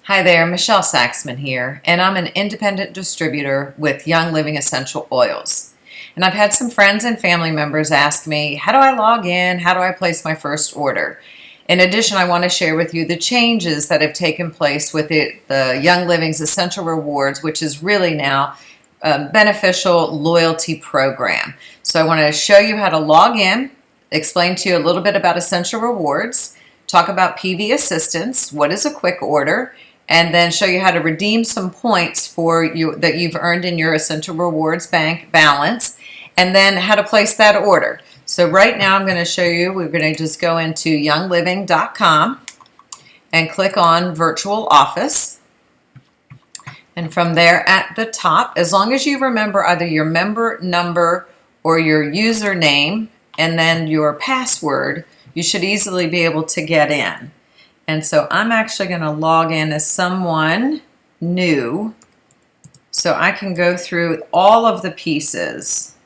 Hi there, Michelle Saxman here, and I'm an independent distributor with Young Living Essential Oils. And I've had some friends and family members ask me, how do I log in? How do I place my first order? In addition, I want to share with you the changes that have taken place with the Young Living's Essential Rewards, which is really now a beneficial loyalty program. So I want to show you how to log in, explain to you a little bit about Essential Rewards, talk about PV assistance, what is a quick order, and then show you how to redeem some points for you that you've earned in your Essential Rewards bank balance, and then how to place that order. So right now I'm going to show you, we're going to just go into youngliving.com and click on Virtual Office. And from there at the top, as long as you remember either your member number or your username and then your password, you should easily be able to get in. And so I'm actually going to log in as someone new so I can go through all of the pieces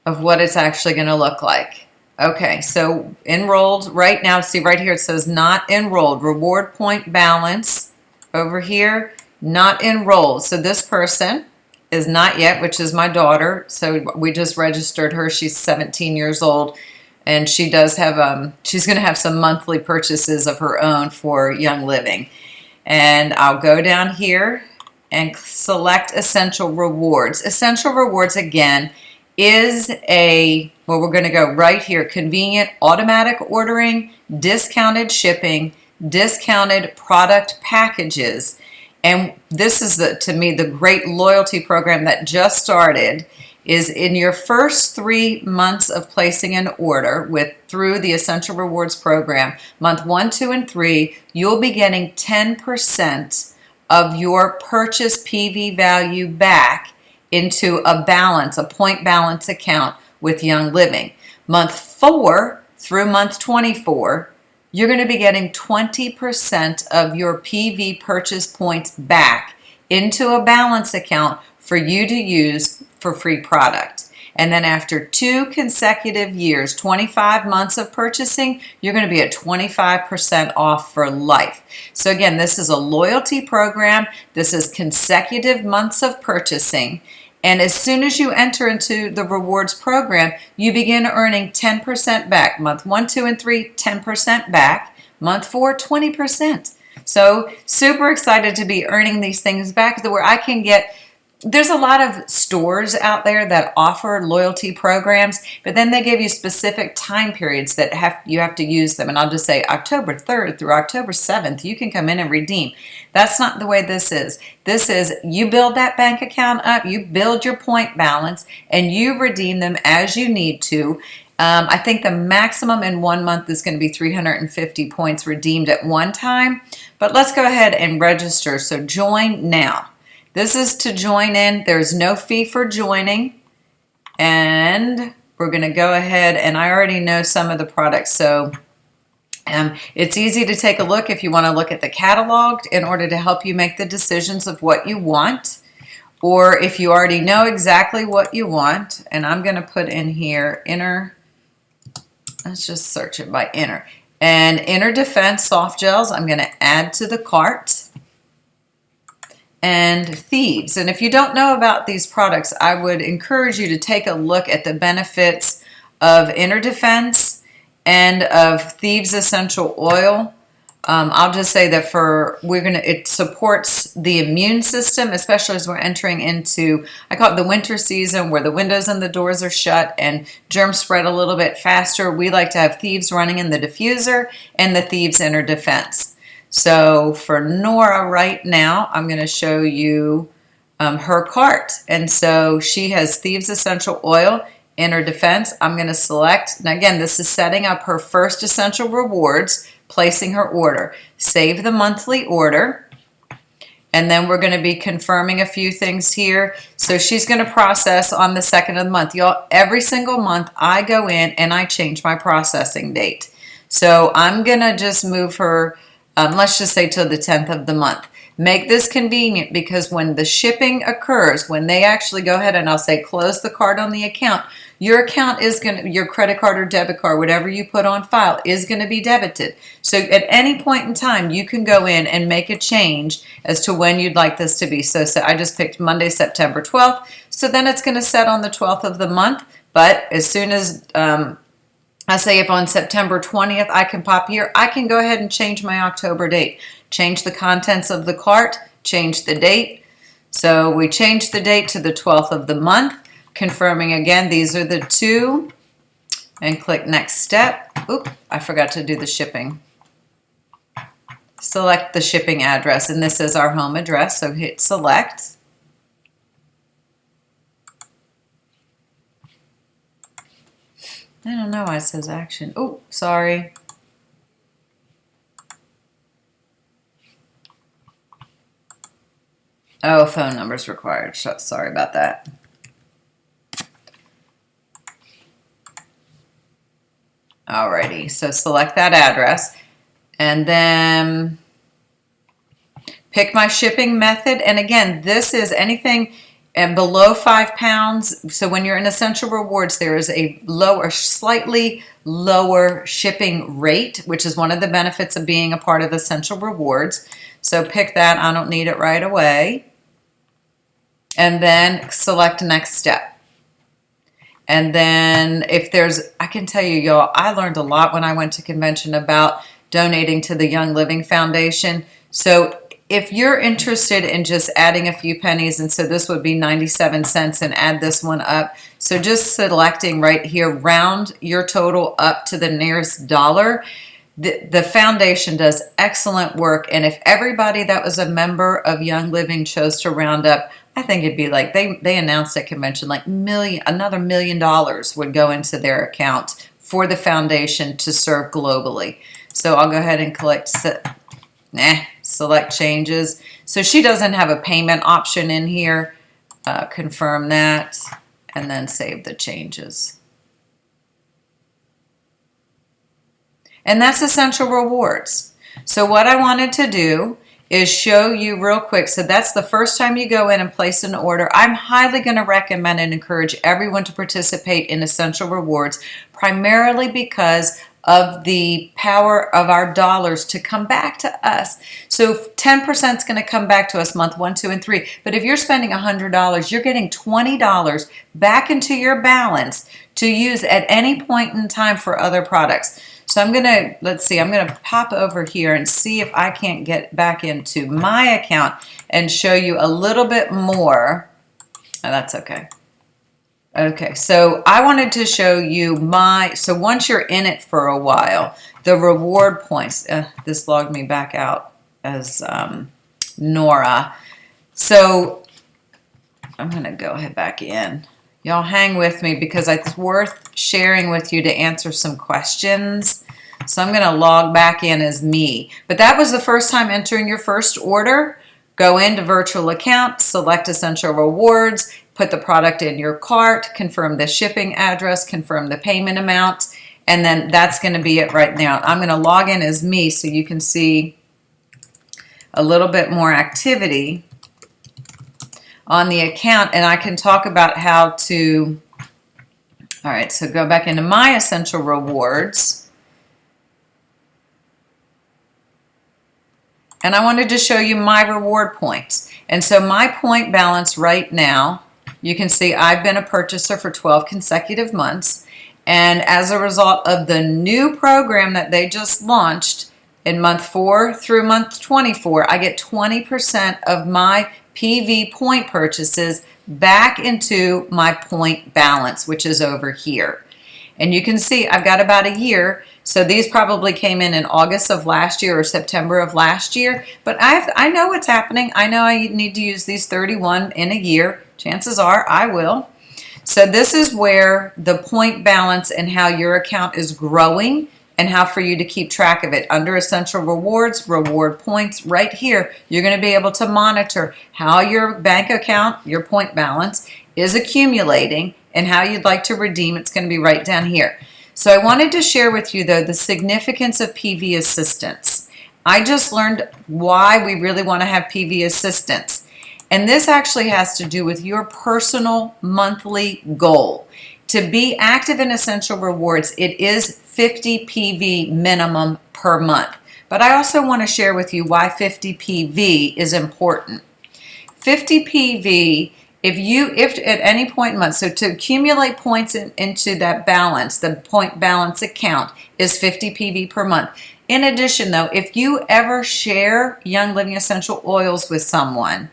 of what it's actually going to look like. Okay, so enrolled right now, see right here it says not enrolled, reward point balance over here, not enrolled. So this person is not yet, which is my daughter. So we just registered her. She's 17 years old. And she does have, she's going to have some monthly purchases of her own for Young Living. And I'll go down here and select Essential Rewards. Essential Rewards, again, is well, we're going to go right here, convenient automatic ordering, discounted shipping, discounted product packages. And this is, to me, the great loyalty program that just started. Is in your first 3 months of placing an order through the Essential Rewards program, month 1, 2, and 3, you'll be getting 10% of your purchase PV value back into a balance, a point balance account with Young Living. Month 4 through month 24, you're going to be getting 20% of your PV purchase points back into a balance account for you to use for free product. And then after 2 consecutive years, 25 months of purchasing, you're going to be at 25% off for life. So again, this is a loyalty program. This is consecutive months of purchasing. And as soon as you enter into the rewards program, you begin earning 10% back. Month 1, 2, and 3, 10% back. Month 4, 20%. So super excited to be earning these things back where I can get. There's a lot of stores out there that offer loyalty programs, but then they give you specific time periods that you have to use them. And I'll just say October 3rd through October 7th, you can come in and redeem. That's not the way this is. This is you build that bank account up, you build your point balance, and you redeem them as you need to. I think the maximum in 1 month is going to be 350 points redeemed at one time. But let's go ahead and register. So join now. This is to join in. There's no fee for joining. And we're going to go ahead, and I already know some of the products. So it's easy to take a look if you want to look at the catalog in order to help you make the decisions of what you want. Or if you already know exactly what you want, and I'm going to put in here inner, let's just search it by inner. And Inner Defense soft gels, I'm going to add to the cart. And Thieves. And if you don't know about these products, I would encourage you to take a look at the benefits of Inner Defense and of Thieves Essential Oil. I'll just say that it supports the immune system, especially as we're entering into, I call it the winter season, where the windows and the doors are shut and germs spread a little bit faster. We like to have Thieves running in the diffuser and the Thieves Inner Defense. So for Nora right now, I'm going to show you her cart. And so she has Thieves Essential Oil, Inner Defense. I'm going to select, and again, this is setting up her first Essential Rewards, placing her order. Save the monthly order. And then we're going to be confirming a few things here. So she's going to process on the 2nd of the month. Y'all, every single month I go in and I change my processing date. So I'm going to just move her, let's just say till the 10th of the month. Make this convenient because when the shipping occurs, when they actually go ahead and I'll say close the cart on the account, your account is going to, your credit card or debit card, whatever you put on file, is going to be debited. So at any point in time, you can go in and make a change as to when you'd like this to be. So I just picked Monday, September 12th. So then it's going to set on the 12th of the month. But as soon as I say if on September 20th I can pop here, I can go ahead and change my October date. Change the contents of the cart, change the date. So we changed the date to the 12th of the month, confirming again these are the two, and click next step. Oop, I forgot to do the shipping. Select the shipping address, and this is our home address, so hit select. I don't know why it says action. Oh, sorry. Oh, phone number's required. Sorry about that. Alrighty, so select that address and then pick my shipping method. And again, this is anything and below 5 pounds. So when you're in Essential Rewards, there is a lower, slightly lower shipping rate, which is one of the benefits of being a part of Essential Rewards. So pick that. I don't need it right away. And then select next step. And then if there's, I can tell you, y'all, I learned a lot when I went to convention about donating to the Young Living Foundation. So if you're interested in just adding a few pennies, and so this would be 97 cents and add this one up. So just selecting right here, round your total up to the nearest dollar. The foundation does excellent work. And if everybody that was a member of Young Living chose to round up, I think it'd be like they announced at convention like another $1 million would go into their account for the foundation to serve globally. So I'll go ahead and select changes. So she doesn't have a payment option in here. Confirm that and then save the changes. And that's Essential Rewards. So what I wanted to do is show you real quick. So that's the first time you go in and place an order. I'm highly going to recommend and encourage everyone to participate in Essential Rewards, primarily because of the power of our dollars to come back to us. So 10% is going to come back to us month 1, 2, and 3. But if you're spending $100, you're getting $20 back into your balance to use at any point in time for other products. So I'm going to, let's see, I'm going to pop over here and see if I can't get back into my account and show you a little bit more. Oh, that's okay. Okay, so I wanted to show you so once you're in it for a while, the reward points, this logged me back out as Nora. So I'm going to go ahead back in. Y'all hang with me because it's worth sharing with you to answer some questions. So I'm going to log back in as me. But that was the first time entering your first order. Go into virtual account, select Essential Rewards, put the product in your cart, confirm the shipping address, confirm the payment amount, and then that's going to be it right now. I'm going to log in as me so you can see a little bit more activity on the account, and I can talk about how to, all right, so go back into my Essential Rewards. And I wanted to show you my reward points. And so my point balance right now, you can see I've been a purchaser for 12 consecutive months. And as a result of the new program that they just launched in month 4 through month 24, I get 20% of my PV point purchases back into my point balance, which is over here. And you can see I've got about a year. So these probably came in August of last year or September of last year. But I know what's happening. I know I need to use these 31 in a year. Chances are I will. So this is where the point balance and how your account is growing and how for you to keep track of it. Under Essential Rewards, reward points, right here, you're going to be able to monitor how your bank account, your point balance, is accumulating and how you'd like to redeem. It's going to be right down here. So I wanted to share with you, though, the significance of PV assistance. I just learned why we really want to have PV assistance. And this actually has to do with your personal monthly goal. To be active in Essential Rewards, it is 50 PV minimum per month. But I also want to share with you why 50 PV is important. 50 PV, if at any point in the month, so to accumulate points into that balance, the point balance account is 50 PV per month. In addition though, if you ever share Young Living Essential Oils with someone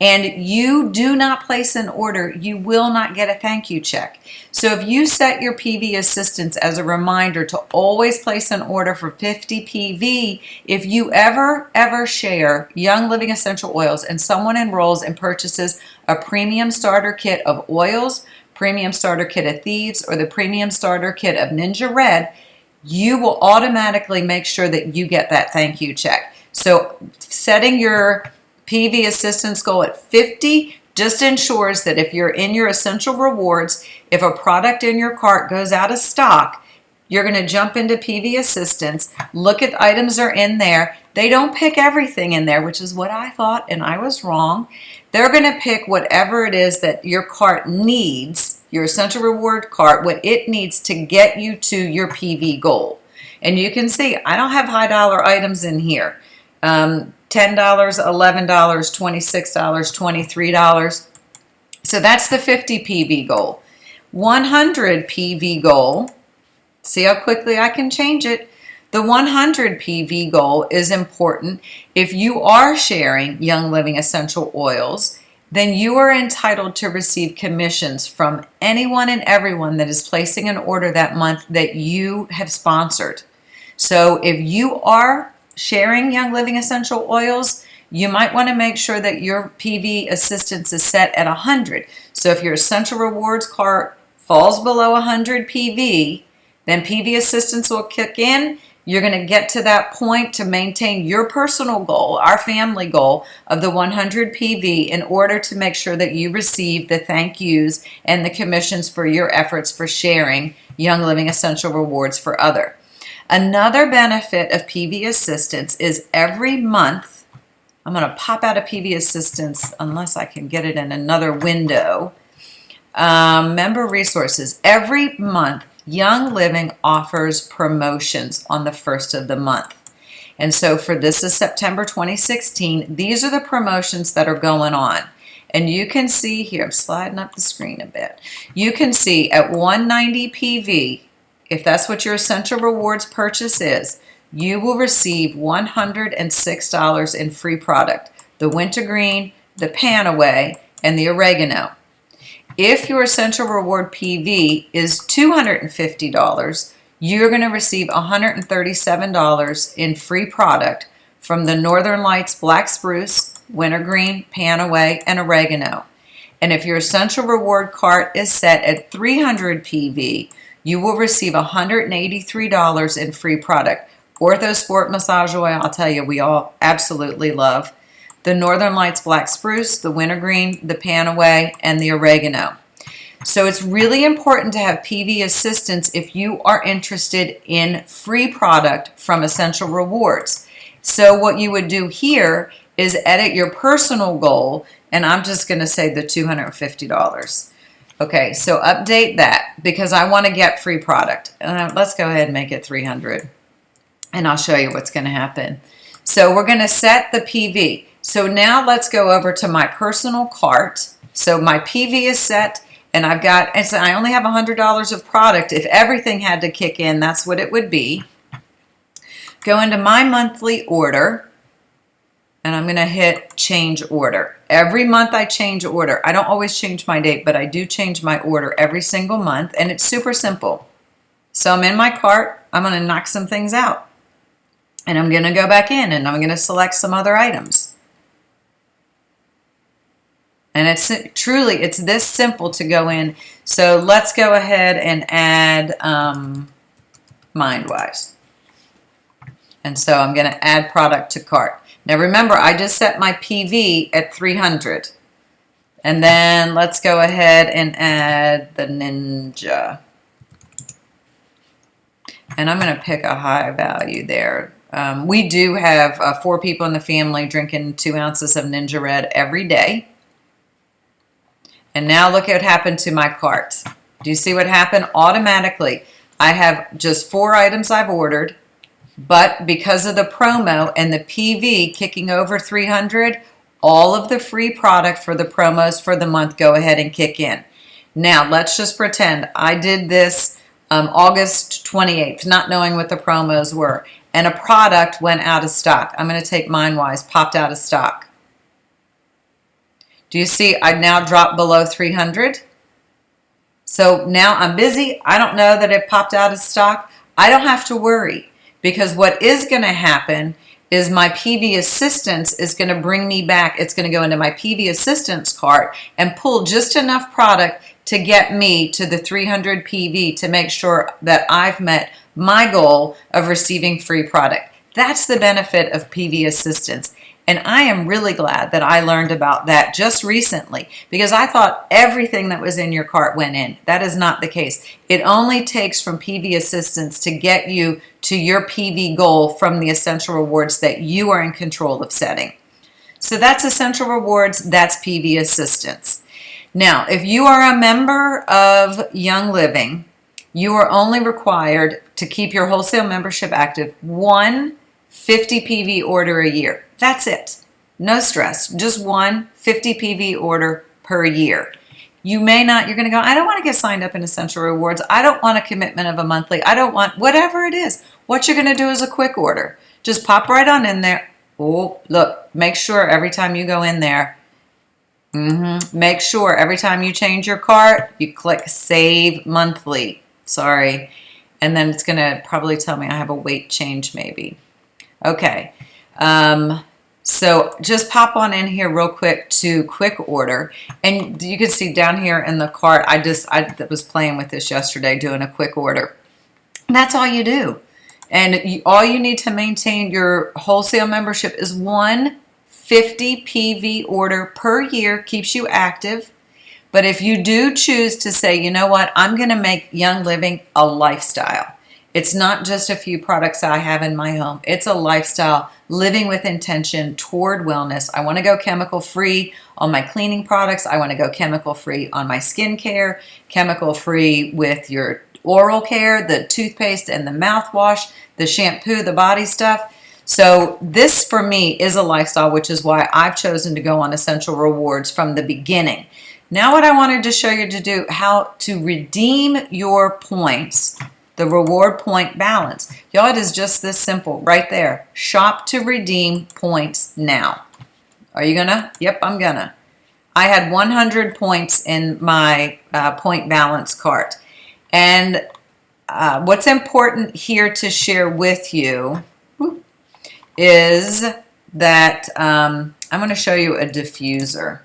and you do not place an order, you will not get a thank you check. So if you set your PV assistants as a reminder to always place an order for 50 PV, if you ever share Young Living Essential Oils and someone enrolls and purchases a premium starter kit of oils, premium starter kit of Thieves, or the premium starter kit of Ninja Red, you will automatically make sure that you get that thank you check. So setting your PV assistance goal at 50 just ensures that if you're in your Essential Rewards, if a product in your cart goes out of stock, you're going to jump into PV assistance, look at items are in there. They don't pick everything in there, which is what I thought, and I was wrong. They're going to pick whatever it is that your cart needs, your Essential Reward cart, what it needs to get you to your PV goal. And you can see I don't have high dollar items in here. $10, $11, $26, $23. So that's the 50 PV goal. 100 PV goal, see how quickly I can change it. The 100 PV goal is important. If you are sharing Young Living Essential Oils, then you are entitled to receive commissions from anyone and everyone that is placing an order that month that you have sponsored. So if you are sharing Young Living Essential Oils, you might want to make sure that your PV assistance is set at 100. So if your Essential Rewards cart falls below 100 PV, then PV assistance will kick in. You're going to get to that point to maintain your personal goal, our family goal of the 100 PV, in order to make sure that you receive the thank yous and the commissions for your efforts for sharing Young Living Essential Rewards for other. Another benefit of PV assistance is every month, I'm going to pop out of PV assistance unless I can get it in another window. Member resources. Every month, Young Living offers promotions on the first of the month. And so for this is September 2016, these are the promotions that are going on. And you can see here, I'm sliding up the screen a bit. You can see at 190 PV, if that's what your Essential Rewards purchase is, you will receive $106 in free product. The wintergreen, the Panaway, and the oregano. If your Essential Reward PV is $250, you're going to receive $137 in free product from the Northern Lights Black Spruce, Wintergreen, Panaway, and oregano. And if your Essential Reward cart is set at 300 PV, you will receive $183 in free product. Ortho Sport Massage Oil, I'll tell you, we all absolutely love. The Northern Lights Black Spruce, the Wintergreen, the Panaway, and the oregano. So it's really important to have PV assistance if you are interested in free product from Essential Rewards. So what you would do here is edit your personal goal, and I'm just going to say the $250. Okay, so update that because I want to get free product. Let's go ahead and make it 300, and I'll show you what's going to happen. So we're going to set the PV. So now let's go over to my personal cart. So my PV is set, and I've got, and so I only have $100 of product. If everything had to kick in, that's what it would be. Go into my monthly order, and I'm going to hit change order. Every month I change order. I don't always change my date, but I do change my order every single month, and it's super simple. So I'm in my cart. I'm going to knock some things out, and I'm going to go back in, and I'm going to select some other items. And it's truly, it's this simple to go in. So let's go ahead and add Mindwise. And so I'm going to add product to cart. Now remember, I just set my PV at 300. And then let's go ahead and add the Ninja. And I'm going to pick a high value there. We do have 4 people in the family drinking 2 ounces of Ninja Red every day. And now look at what happened to my cart. Do you see what happened? Automatically, I have just 4 items I've ordered, but because of the promo and the PV kicking over 300, all of the free product for the promos for the month go ahead and kick in. Now, let's just pretend I did this August 28th, not knowing what the promos were, and a product went out of stock. I'm going to take MindWise, popped out of stock. Do you see I now dropped below 300? So now I'm busy. I don't know that it popped out of stock. I don't have to worry, because what is going to happen is my PV Assistance is going to bring me back. It's going to go into my PV Assistance cart and pull just enough product to get me to the 300 PV to make sure that I've met my goal of receiving free product. That's the benefit of PV Assistance. And I am really glad that I learned about that just recently, because I thought everything that was in your cart went in. That is not the case. It only takes from PV Assistance to get you to your PV goal from the Essential Rewards that you are in control of setting. So that's Essential Rewards, that's PV Assistance. Now, if you are a member of Young Living, you are only required to keep your wholesale membership active 1 50 PV order a year. That's it. No stress. Just 1 50 PV order per year. You may not, you're going to go, I don't want to get signed up in Essential Rewards. I don't want a commitment of a monthly. I don't want whatever it is. What you're going to do is a quick order. Just pop right on in there. Oh, look, make sure every time you go in there, make sure every time you change your cart, you click Save Monthly. Sorry. And then it's going to probably tell me I have a weight change maybe. Okay. So just pop on in here real quick to quick order. And you can see down here in the cart, I was playing with this yesterday, doing a quick order. That's all you do. And all you need to maintain your wholesale membership is 1 50 PV order per year, keeps you active. But if you do choose to say, you know what, I'm going to make Young Living a lifestyle. It's not just a few products I have in my home. It's a lifestyle, living with intention toward wellness. I want to go chemical free on my cleaning products. I want to go chemical free on my skincare, chemical free with your oral care, the toothpaste and the mouthwash, the shampoo, the body stuff. So this for me is a lifestyle, which is why I've chosen to go on Essential Rewards from the beginning. Now what I wanted to show you to do, how to redeem your points, the reward point balance. Y'all, it is just this simple right there. Shop to redeem points now. Are you gonna? Yep, I'm gonna. I had 100 points in my point balance cart. And what's important here to share with you is that I'm going to show you a diffuser.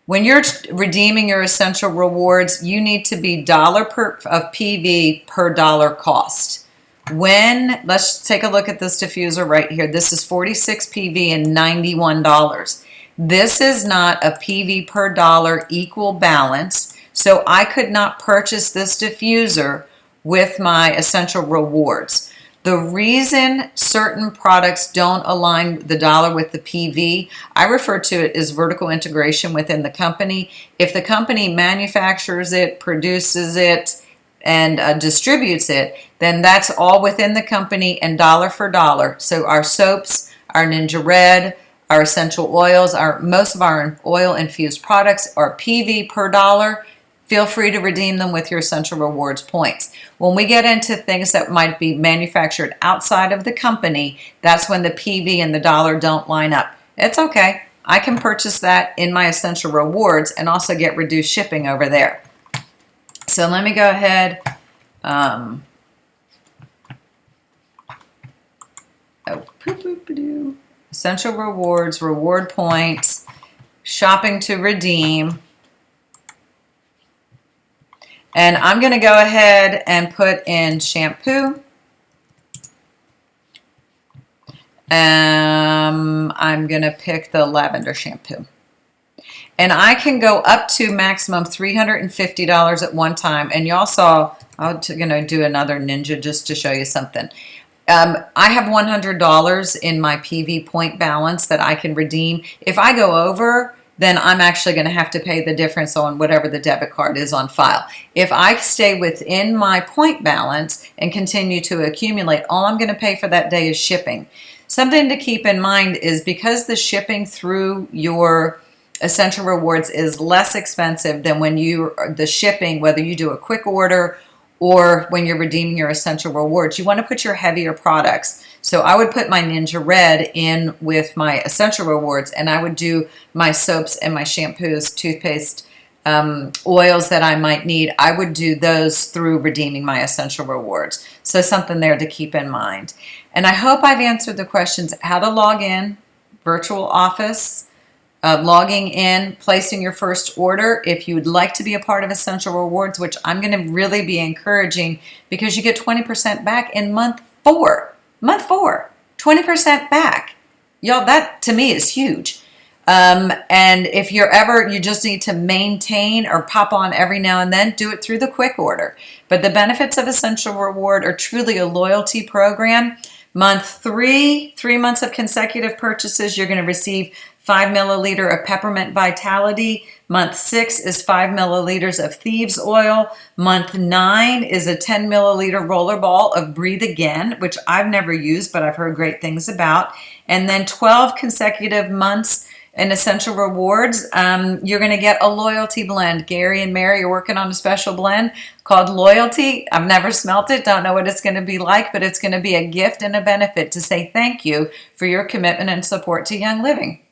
When you're redeeming your Essential Rewards, you need to be dollar of PV per dollar cost. Let's take a look at this diffuser right here. This is 46 PV and $91. This is not a PV per dollar equal balance, so I could not purchase this diffuser with my Essential Rewards. The reason certain products don't align the dollar with the PV, I refer to it as vertical integration within the company. If the company manufactures it, produces it, and distributes it, then that's all within the company and dollar for dollar. So our soaps, our Ninja Red, our essential oils, most of our oil infused products are PV per dollar. Feel free to redeem them with your Essential Rewards points. When we get into things that might be manufactured outside of the company, that's when the PV and the dollar don't line up. It's okay. I can purchase that in my Essential Rewards and also get reduced shipping over there. So let me go ahead. Essential Rewards, reward points, shopping to redeem. And I'm going to go ahead and put in shampoo. I'm going to pick the lavender shampoo. And I can go up to maximum $350 at one time. And y'all saw, I'm going to do another Ninja just to show you something. I have $100 in my PV point balance that I can redeem. If I go over, then I'm actually going to have to pay the difference on whatever the debit card is on file. If I stay within my point balance and continue to accumulate, all I'm going to pay for that day is shipping. Something to keep in mind is because the shipping through your Essential Rewards is less expensive than when the shipping, whether you do a quick order or when you're redeeming your Essential Rewards, you want to put your heavier products. So I would put my Ninja Red in with my Essential Rewards, and I would do my soaps and my shampoos, toothpaste, oils that I might need. I would do those through redeeming my Essential Rewards. So something there to keep in mind. And I hope I've answered the questions: how to log in, virtual office, logging in, placing your first order. If you would like to be a part of Essential Rewards, which I'm going to really be encouraging, because you get 20% back in month 4. Month 4, 20% back. Y'all, that to me is huge. And if you just need to maintain or pop on every now and then, do it through the quick order. But the benefits of Essential Reward are truly a loyalty program. Month 3, 3 months of consecutive purchases, you're going to receive 5 milliliter of Peppermint Vitality. Month 6 is 5 milliliters of Thieves Oil. Month 9 is a 10 milliliter rollerball of Breathe Again, which I've never used, but I've heard great things about. And then 12 consecutive months in Essential Rewards, you're going to get a loyalty blend. Gary and Mary are working on a special blend called Loyalty. I've never smelt it, don't know what it's going to be like, but it's going to be a gift and a benefit to say thank you for your commitment and support to Young Living.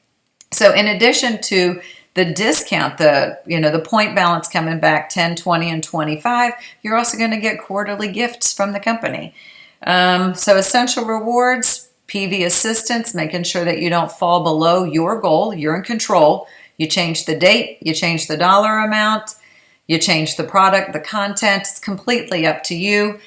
So in addition to the discount, the point balance coming back 10, 20, and 25, you're also going to get quarterly gifts from the company. So Essential Rewards, PV assistance, making sure that you don't fall below your goal. You're in control. You change the date, you change the dollar amount, you change the product, the content. It's completely up to you.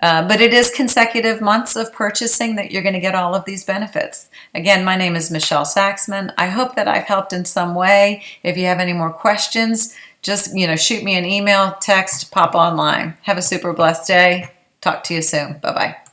But it is consecutive months of purchasing that you're going to get all of these benefits. Again, my name is Michelle Saxman. I hope that I've helped in some way. If you have any more questions, just shoot me an email, text, pop online. Have a super blessed day. Talk to you soon. Bye-bye.